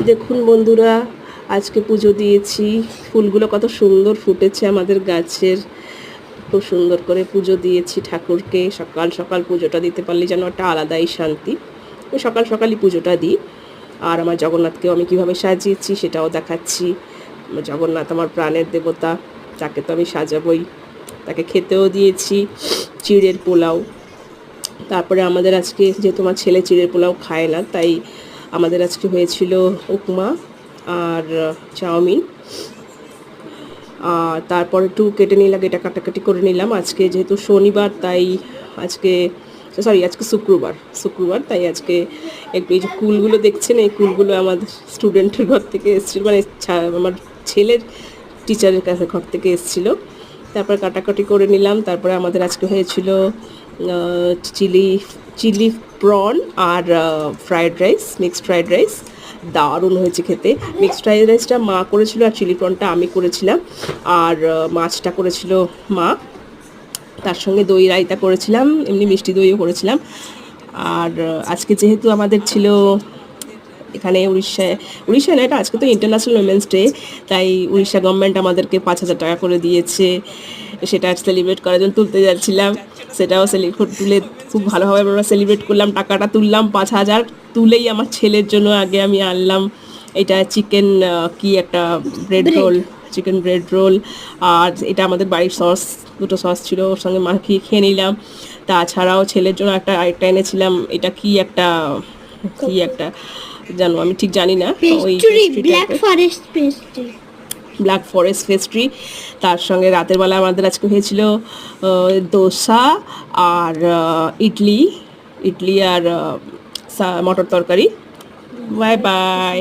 দেখুন বন্ধুরা, আজকে পুজো দিয়েছি। ফুলগুলো কত সুন্দর ফুটেছে আমাদের গাছের। খুব সুন্দর করে পুজো দিয়েছি ঠাকুরকে। সকাল সকাল পুজোটা দিতে পারলে যেন একটা আলাদাই শান্তি। আমি সকাল সকালই পুজোটা দিই। আর আমার জগন্নাথকেও আমি কীভাবে সাজিয়েছি সেটাও দেখাচ্ছি। আমার জগন্নাথ আমার প্রাণের দেবতা, তাকে তো আমি সাজাবই। তাকে খেতেও দিয়েছি চিড়ের পোলাও। তারপরে আমাদের আজকে, যেহেতু আমার ছেলে চিড়ের পোলাও খায় না, তাই আমাদের আজকে হয়েছিল উপমা আর চাউমিন। আর তারপর একটু কেটে নিলাম, এটা কাটাকাটি করে নিলাম। আজকে যেহেতু শনিবার, তাই আজকে আজকে শুক্রবার, তাই আজকে একটু এই যে কুলগুলো দেখছেন, এই কুলগুলো আমাদের স্টুডেন্টের ঘর থেকে এসেছিলো, মানে আমার ছেলের টিচারের কাছে ঘর থেকে এসেছিলো। তারপর কাটাকাটি করে নিলাম। তারপরে আমাদের আজকে হয়েছিল চিলি চিলি প্রন আর fried rice, mixed fried rice. দারুণ হয়েছে খেতে। মিক্সড ফ্রায়েড রাইসটা মা করেছিল আর চিলি প্রনটা আমি করেছিলাম। আর মাছটা করেছিল মা। তার সঙ্গে দই রায়তা করেছিলাম, এমনি মিষ্টি দইও করেছিলাম। আর আজকে যেহেতু আমাদের ছিল এখানে উড়িষ্যায় না, এটা আজকে তো ইন্টারন্যাশনাল উইমেন্স ডে, তাই উড়িষ্যা গভর্নমেন্ট আমাদেরকে 5,000 টাকা করে দিয়েছে। সেটা সেলিব্রেট করার জন্য তুলতে যাচ্ছিলাম। সেটাও তুলে খুব ভালোভাবে আমরা সেলিব্রেট করলাম। টাকাটা তুললাম 5,000, তুলেই আমার ছেলের জন্য আগে আমি আনলাম এটা চিকেন কি একটা bread roll, chicken bread roll. আর এটা আমাদের বাড়ির সস, দুটো সস ছিল, ওর সঙ্গে মাখিয়ে খেয়ে নিলাম। তাছাড়াও ছেলের জন্য আরেকটা এনেছিলাম, এটা কি একটা জানো, আমি ঠিক জানি না, ওই ব্ল্যাক ফরেস্ট পেস্ট্রি। তার সঙ্গে রাতের বেলা আমাদের আজকে হয়েছিল দোসা আর ইডলি আর মটর তরকারি। Bye bye.